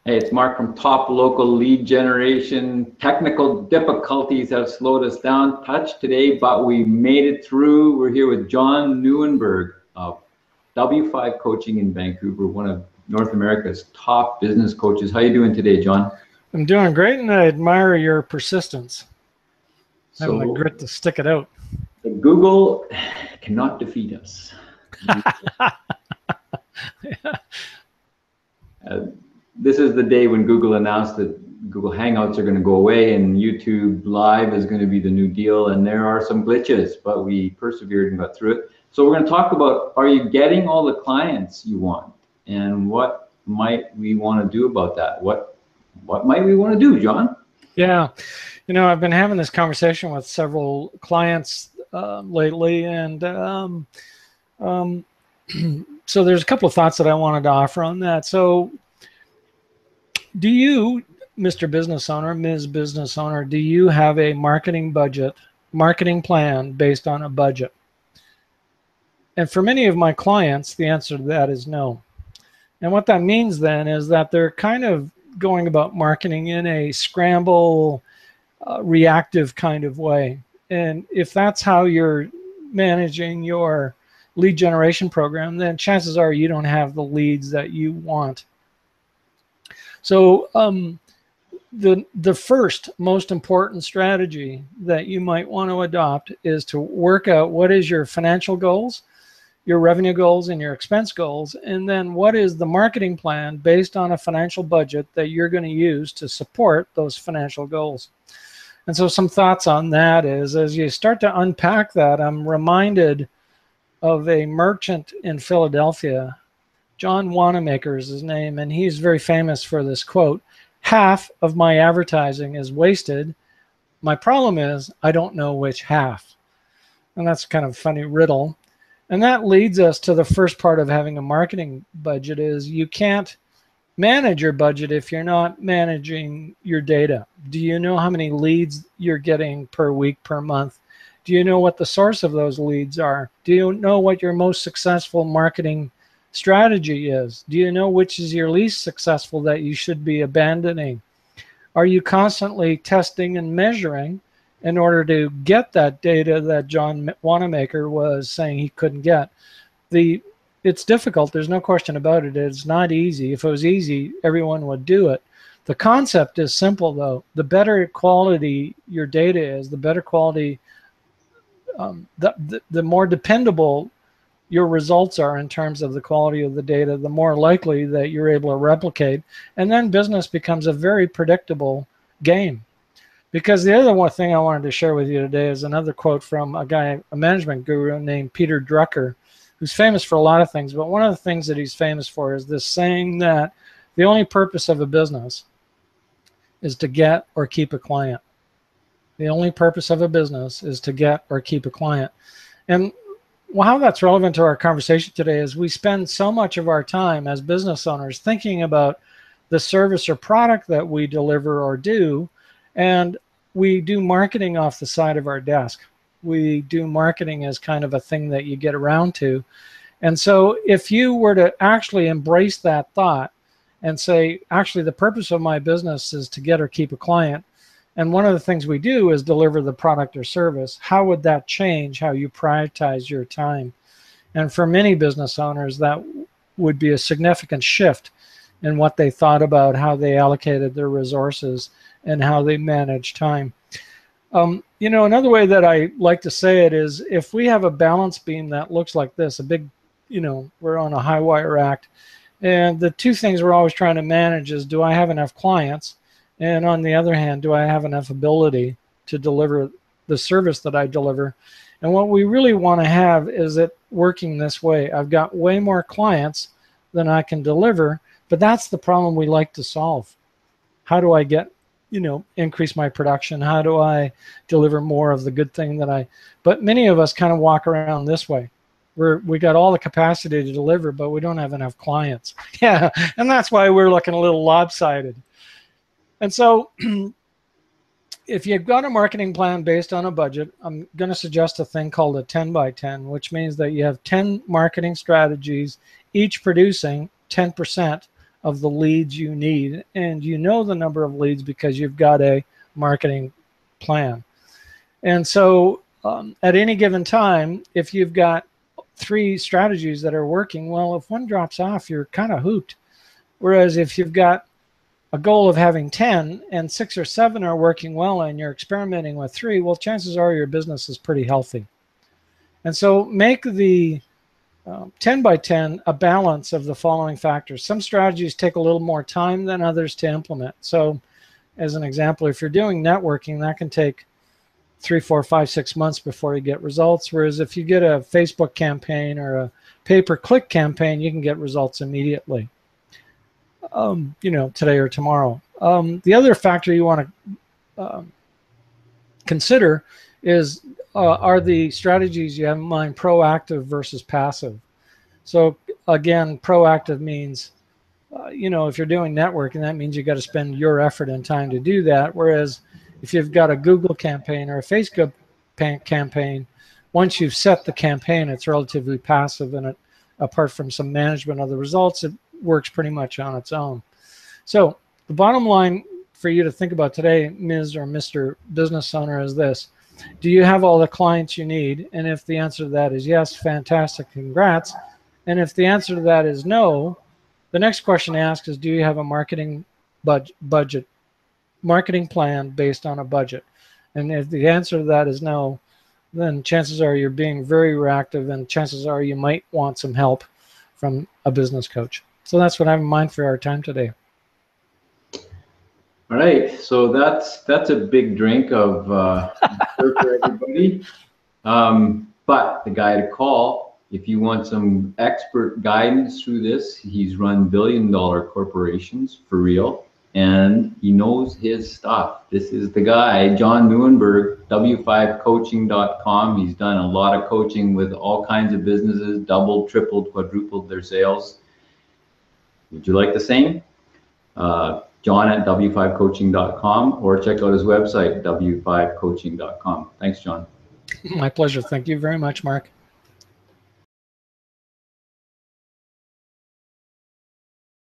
Hey, it's Mark from Top Local Lead Generation. Technical difficulties have slowed us down touch today, but we made it through. We're here with John Nieuwenburg of W5 Coaching in Vancouver, one of North America's top business coaches. How are you doing today, John? I'm doing great, and I admire your persistence. Having the grit to stick it out. Google cannot defeat us. This is the day when Google announced that Google Hangouts are going to go away and YouTube Live is going to be the new deal. And there are some glitches, but we persevered and got through it. So we're going to talk about, are you getting all the clients you want? And what might we want to do about that? What might we want to do, John? Yeah, you know, I've been having this conversation with several clients lately, and so there's a couple of thoughts that I wanted to offer on that. So do you, Mr. Business Owner, Ms. Business Owner, do you have a marketing plan based on a budget? And for many of my clients, the answer to that is no. And what that means then is that they're kind of going about marketing in a scramble, reactive kind of way. And if that's how you're managing your lead generation program, then chances are you don't have the leads that you want. So the first most important strategy that you might want to adopt is to work out what is your financial goals, your revenue goals, and your expense goals, and then what is the marketing plan based on a financial budget that you're going to use to support those financial goals. And so some thoughts on that is, as you start to unpack that, I'm reminded of a merchant in Philadelphia. John Wanamaker is his name, and he's very famous for this quote: "Half of my advertising is wasted. My problem is I don't know which half." And that's kind of a funny riddle. And that leads us to the first part of having a marketing budget is you can't manage your budget if you're not managing your data. Do you know how many leads you're getting per week, per month? Do you know what the source of those leads are? Do you know what your most successful marketing strategy is? Do you know which is your least successful that you should be abandoning? Are you constantly testing and measuring in order to get that data that John Wanamaker was saying he couldn't get? It's difficult. There's no question about it. It's not easy. If it was easy, everyone would do it. The concept is simple, though. The better quality your data is, the better quality, the more dependable your results are in terms of the quality of the data, the more likely that you're able to replicate. And then business becomes a very predictable game. Because the other one thing I wanted to share with you today is another quote from a management guru named Peter Drucker, who's famous for a lot of things. But one of the things that he's famous for is this saying that the only purpose of a business is to get or keep a client. The only purpose of a business is to get or keep a client. And how that's relevant to our conversation today is we spend so much of our time as business owners thinking about the service or product that we deliver or do, and we do marketing off the side of our desk. We do marketing as kind of a thing that you get around to. And so if you were to actually embrace that thought and say, actually, the purpose of my business is to get or keep a client, and one of the things we do is deliver the product or service, how would that change how you prioritize your time? And for many business owners, that would be a significant shift in what they thought about how they allocated their resources and how they manage time. You know, another way that I like to say it is, if we have a balance beam that looks like this, a big, you know, we're on a high wire act, and the two things we're always trying to manage is, do I have enough clients? And on the other hand, do I have enough ability to deliver the service that I deliver? And what we really want to have is it working this way. I've got way more clients than I can deliver, but that's the problem we like to solve. How do I get, you know, increase my production? How do I deliver more of the good thing that but many of us kind of walk around this way. We got all the capacity to deliver, but we don't have enough clients. Yeah, and that's why we're looking a little lopsided. And so if you've got a marketing plan based on a budget, I'm going to suggest a thing called a 10 by 10, which means that you have 10 marketing strategies, each producing 10% of the leads you need, and you know the number of leads because you've got a marketing plan. And so at any given time, if you've got 3 strategies that are working, well, if one drops off, you're kind of hooped. Whereas if you've got a goal of having 10 and 6 or 7 are working well and you're experimenting with 3, well, chances are your business is pretty healthy. And so make the 10 by 10 a balance of the following factors. Some strategies take a little more time than others to implement. So as an example, if you're doing networking, that can take 3, 4, 5, 6 months before you get results. Whereas if you get a Facebook campaign or a pay-per-click campaign, you can get results immediately, you know, today or tomorrow. The other factor you want to consider is are the strategies you have in mind proactive versus passive? So again, proactive means, you know, if you're doing networking, that means you got to spend your effort and time to do that. Whereas if you've got a Google campaign or a Facebook campaign, once you've set the campaign, it's relatively passive, and it, apart from some management of the results, it works pretty much on its own. So the bottom line for you to think about today, Ms. or Mr. Business Owner, is this. Do you have all the clients you need? And if the answer to that is yes, fantastic, congrats. And if the answer to that is no, the next question to ask is, do you have a marketing marketing plan based on a budget? And if the answer to that is no, then chances are you're being very reactive, and chances are you might want some help from a business coach. So that's what I have in mind for our time today. All right, so that's a big drink of for everybody. But the guy to call, if you want some expert guidance through this, he's run billion-dollar corporations for real, and he knows his stuff. This is the guy, John Nieuwenburg, w5coaching.com. He's done a lot of coaching with all kinds of businesses, doubled, tripled, quadrupled their sales. Would you like the same? John at w5coaching.com, or check out his website, w5coaching.com. Thanks, John. My pleasure. Thank you very much, Mark.